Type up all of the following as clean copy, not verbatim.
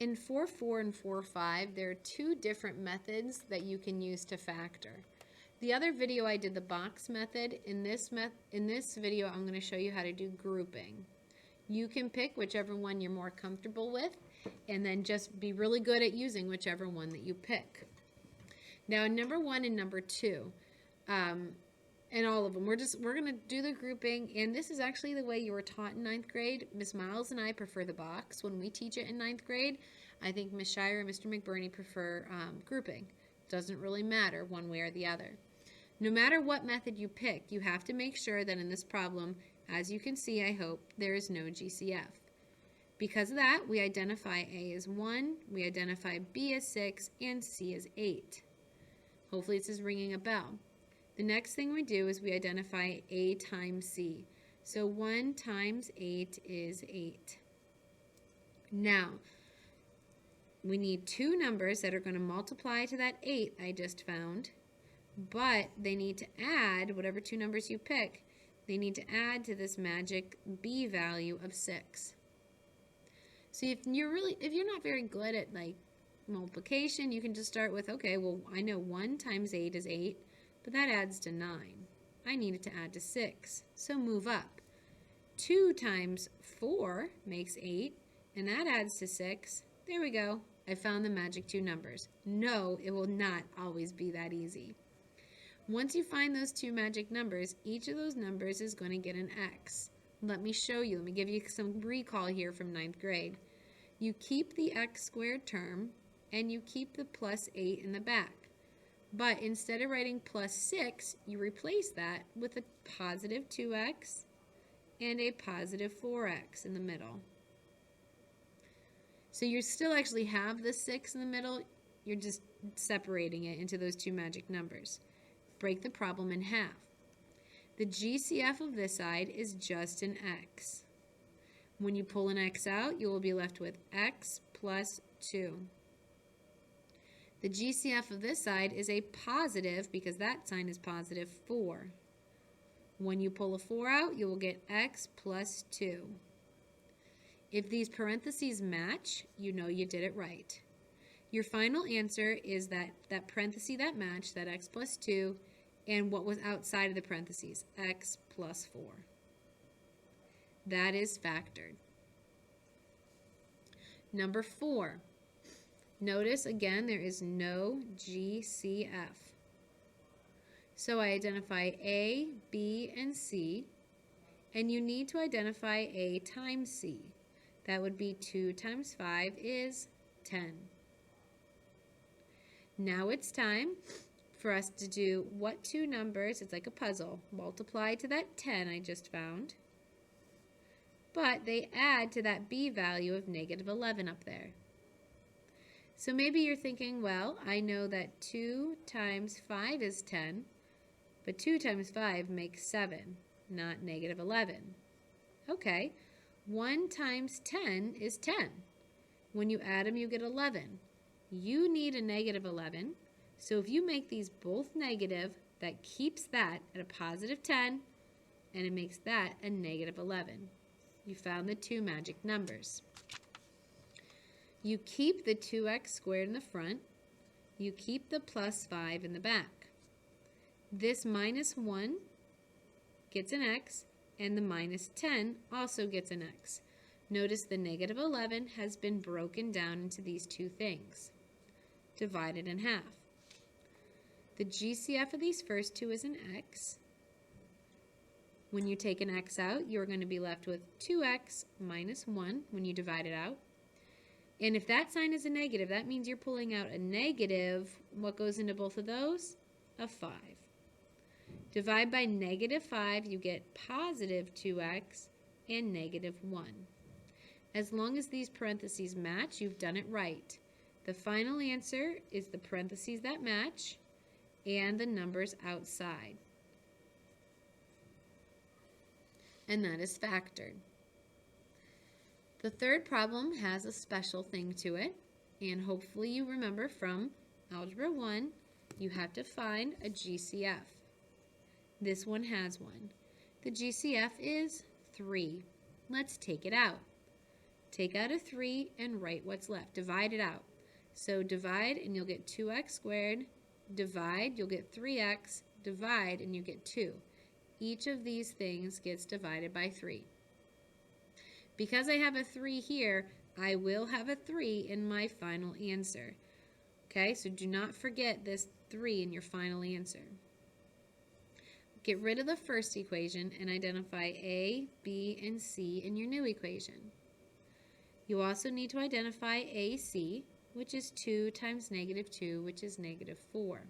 In 4.4 and 4.5, there are two different methods that you can use to factor. The other video I did the box method. In this video, I'm going to show you how to do grouping. You can pick whichever one you're more comfortable with, and then just be really good at using whichever one that you pick. Now, in number 1 and number 2, and all of them, we're going to do the grouping, and this is actually the way you were taught in 9th grade. Miss Miles and I prefer the box when we teach it in 9th grade. I think Miss Shire and Mr. McBurney prefer grouping. Doesn't really matter one way or the other. No matter what method you pick, you have to make sure that in this problem, as you can see, I hope, there is no GCF. Because of that, we identify A as 1, we identify B as 6, and C as 8. Hopefully this is ringing a bell. The next thing we do is we identify A times C. So 1 times 8 is 8. Now, we need two numbers that are going to multiply to that 8 I just found, but they need to add, whatever two numbers you pick, they need to add to this magic B value of 6. So if you're not very good at like multiplication, you can just start with, okay, well, I know 1 times 8 is 8. But that adds to 9. I need it to add to 6, so move up. 2 times 4 makes 8, and that adds to 6. There we go. I found the magic two numbers. No, it will not always be that easy. Once you find those two magic numbers, each of those numbers is going to get an X. Let me show you. Let me give you some recall here from 9th grade. You keep the X squared term, and you keep the plus 8 in the back. But instead of writing plus 6, you replace that with a positive 2x and a positive 4x in the middle. So you still actually have the 6 in the middle, you're just separating it into those two magic numbers. Break the problem in half. The GCF of this side is just an x. When you pull an x out, you will be left with x plus 2. The GCF of this side is a positive, because that sign is positive, 4. When you pull a 4 out, you will get x plus 2. If these parentheses match, you know you did it right. Your final answer is that parenthesis that matched, that x plus 2, and what was outside of the parentheses, x plus 4. That is factored. Number 4. Notice again there is no GCF. So I identify A, B, and C, and you need to identify A times C. That would be 2 times 5 is 10. Now it's time for us to do what two numbers, it's like a puzzle, multiply to that 10 I just found, but they add to that B value of negative 11 up there. So maybe you're thinking, well, I know that 2 times 5 is 10, but 2 times 5 makes 7, not negative 11. Okay, 1 times 10 is 10. When you add them, you get 11. You need a negative 11, so if you make these both negative, that keeps that at a positive 10, and it makes that a negative 11. You found the two magic numbers. You keep the 2x squared in the front. You keep the plus 5 in the back. This minus 1 gets an x, and the minus 10 also gets an x. Notice the negative 11 has been broken down into these two things, divided in half. The GCF of these first two is an x. When you take an x out, you're going to be left with 2x minus 1 when you divide it out. And if that sign is a negative, that means you're pulling out a negative. What goes into both of those? A 5. Divide by negative 5, you get positive 2x and negative 1. As long as these parentheses match, you've done it right. The final answer is the parentheses that match and the numbers outside. And that is factored. The third problem has a special thing to it, and hopefully you remember from Algebra 1, you have to find a GCF. This one has one. The GCF is 3. Let's take it out. take out a 3 and write what's left. Divide it out. So divide and you'll get 2x squared. Divide, you'll get 3x. Divide and you get 2. Each of these things gets divided by 3. Because I have a 3 here, I will have a 3 in my final answer. Okay, so do not forget this 3 in your final answer. Get rid of the first equation and identify A, B, and C in your new equation. You also need to identify AC, which is 2 times negative 2, which is negative 4.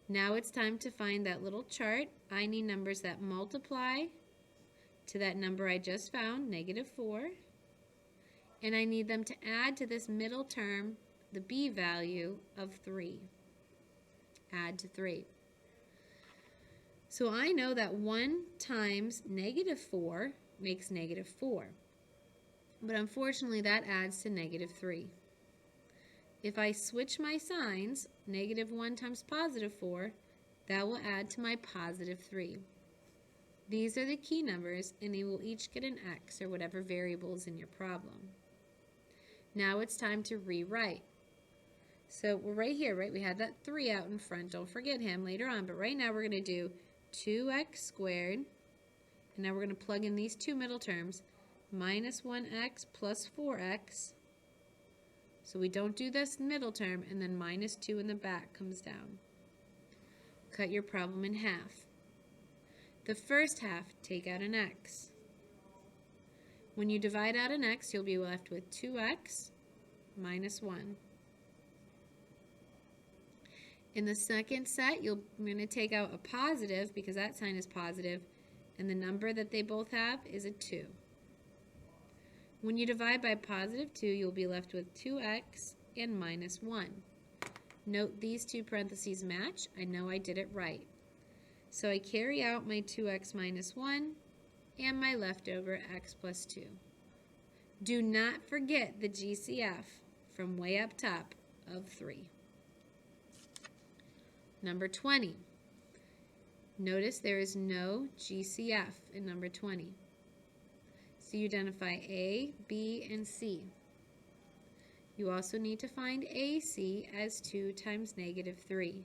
Now it's time to find that little chart. I need numbers that multiply to that number I just found, negative 4. And I need them to add to this middle term, the B value of 3. Add to 3. So I know that 1 times negative 4 makes negative 4. But unfortunately, that adds to negative 3. If I switch my signs, negative 1 times positive 4, that will add to my positive 3. These are the key numbers, and they will each get an x or whatever variable is in your problem. Now it's time to rewrite. So we're right here, right? We had that 3 out in front. Don't forget him later on, but right now we're going to do 2x squared, and now we're going to plug in these two middle terms, minus 1x plus 4x. So we don't do this middle term, and then minus 2 in the back comes down. Cut your problem in half. The first half, take out an x. When you divide out an x, you'll be left with 2x minus 1. In the second set, I'm going to take out a positive because that sign is positive, and the number that they both have is a 2. When you divide by positive 2, you'll be left with 2x and minus 1. Note these two parentheses match. I know I did it right. So I carry out my 2x minus 1 and my leftover x plus 2. Do not forget the GCF from way up top of 3. Number 20. Notice there is no GCF in number 20. So you identify A, B, and C. You also need to find AC as 2 times negative 3,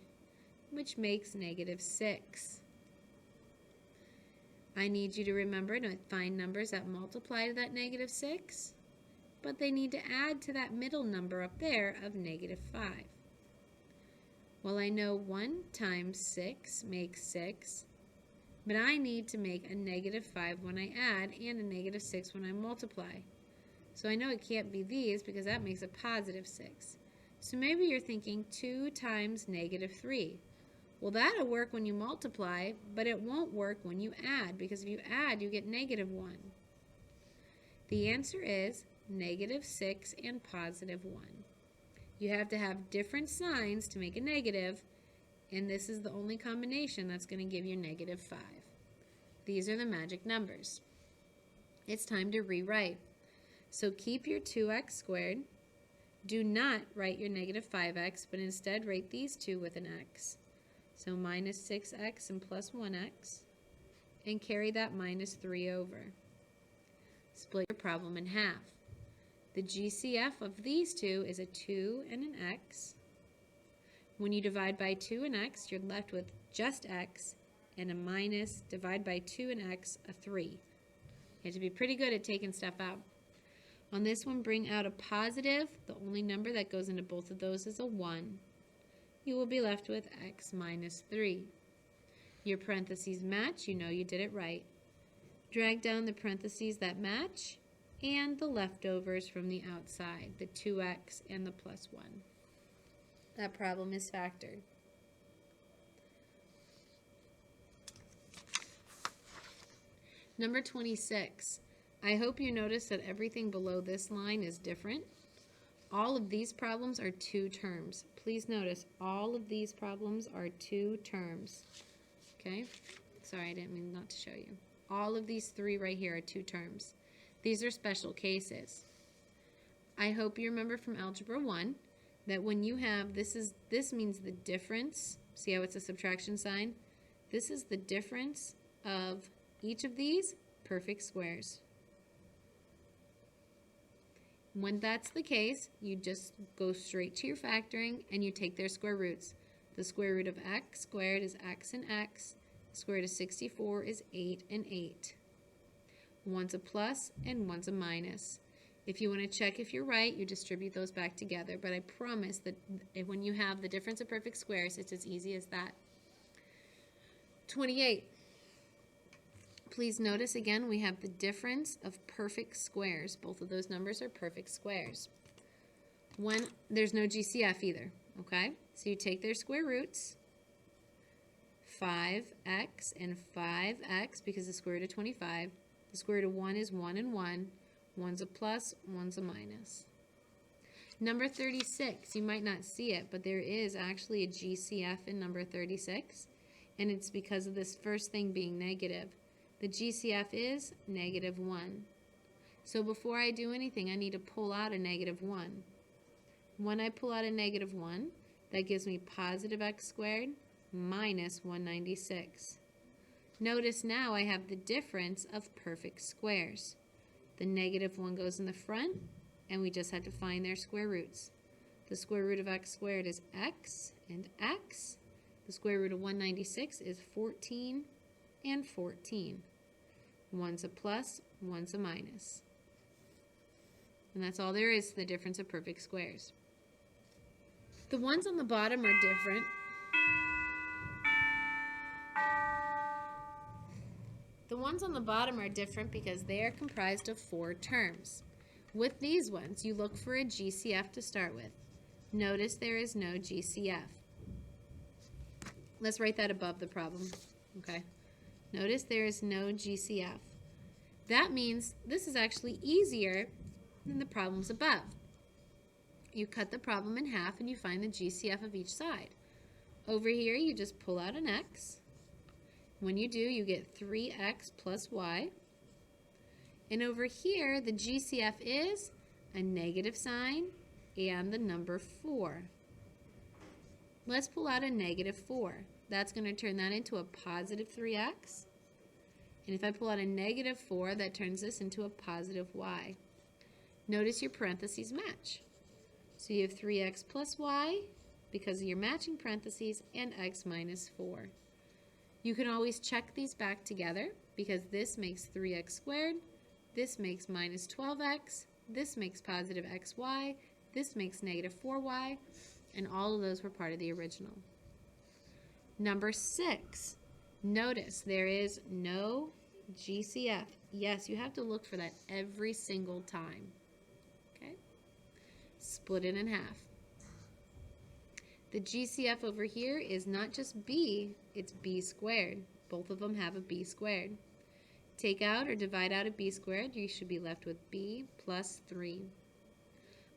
which makes negative 6. I need you to remember to find numbers that multiply to that negative 6, but they need to add to that middle number up there of negative 5. Well, I know 1 times 6 makes 6, but I need to make a negative 5 when I add and a negative 6 when I multiply. So I know it can't be these because that makes a positive 6. So maybe you're thinking 2 times negative 3. Well, that'll work when you multiply, but it won't work when you add, because if you add, you get negative 1. The answer is negative 6 and positive 1. You have to have different signs to make a negative, and this is the only combination that's going to give you negative 5. These are the magic numbers. It's time to rewrite. So keep your 2x squared. Do not write your negative 5x, but instead write these two with an x. So minus 6x and plus 1x, and carry that minus 3 over. Split your problem in half. The GCF of these two is a 2 and an x. When you divide by 2 and x, you're left with just x, and a minus, divide by 2 and x, a 3. You have to be pretty good at taking stuff out. On this one, bring out a positive. The only number that goes into both of those is a 1. You will be left with x minus 3. Your parentheses match. You know you did it right. Drag down the parentheses that match and the leftovers from the outside, the 2x and the plus 1. That problem is factored. Number 26. I hope you notice that everything below this line is different. All of these problems are 2 terms. Please notice all of these problems are 2 terms. Okay? Sorry, I didn't mean not to show you. All of these 3 right here are 2 terms. These are special cases. I hope you remember from Algebra 1 that when you have, this means the difference. See how it's a subtraction sign? This is the difference of each of these perfect squares. When that's the case, you just go straight to your factoring and you take their square roots. The square root of x squared is x and x. The square root of 64 is 8 and 8. One's a plus and one's a minus. If you want to check if you're right, you distribute those back together. But I promise that when you have the difference of perfect squares, it's as easy as that. 28. Please notice again we have the difference of perfect squares. Both of those numbers are perfect squares. When there's no GCF either, okay? So you take their square roots, 5x and 5x because the square root of 25. The square root of 1 is 1 and 1. One's a plus, one's a minus. Number 36, you might not see it, but there is actually a GCF in number 36, and it's because of this first thing being negative. The GCF is -1. So before I do anything, I need to pull out a -1. When I pull out a -1, that gives me positive x squared minus 196. Notice now I have the difference of perfect squares. The -1 goes in the front, and we just had to find their square roots. The square root of x squared is x and x. The square root of 196 is 14 and 14. One's a plus, one's a minus. And that's all there is to the difference of perfect squares. The ones on the bottom are different. The ones on the bottom are different because they are comprised of 4 terms. With these ones, you look for a GCF to start with. Notice there is no GCF. Let's write that above the problem, okay? Notice there is no GCF. That means this is actually easier than the problems above. You cut the problem in half and you find the GCF of each side. Over here, you just pull out an x. When you do, you get 3x plus y. And over here, the GCF is a negative sign and the number 4. Let's pull out a -4. That's going to turn that into a positive 3x. And if I pull out a -4, that turns this into a positive y. Notice your parentheses match. So you have 3x plus y because of your matching parentheses and x minus 4. You can always check these back together because this makes 3x squared, this makes minus 12x, this makes positive xy, this makes negative 4y, and all of those were part of the original. Number 6, notice there is no GCF. Yes, you have to look for that every single time. Okay? Split it in half. The GCF over here is not just b, it's b squared. Both of them have a b squared. Take out or divide out a b squared, you should be left with b plus 3.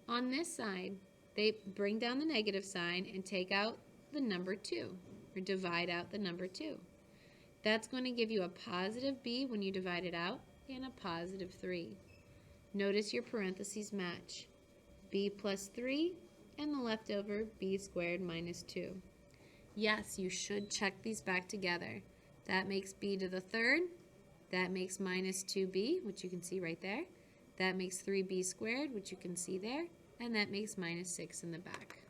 On this side, they bring down the negative sign and take out the number 2, or divide out the number 2. That's going to give you a positive b when you divide it out, and a positive 3. Notice your parentheses match. B plus 3, and the leftover b squared minus 2. Yes, you should check these back together. That makes b to the third. That makes minus 2b, which you can see right there. That makes 3b squared, which you can see there. And that makes minus 6 in the back.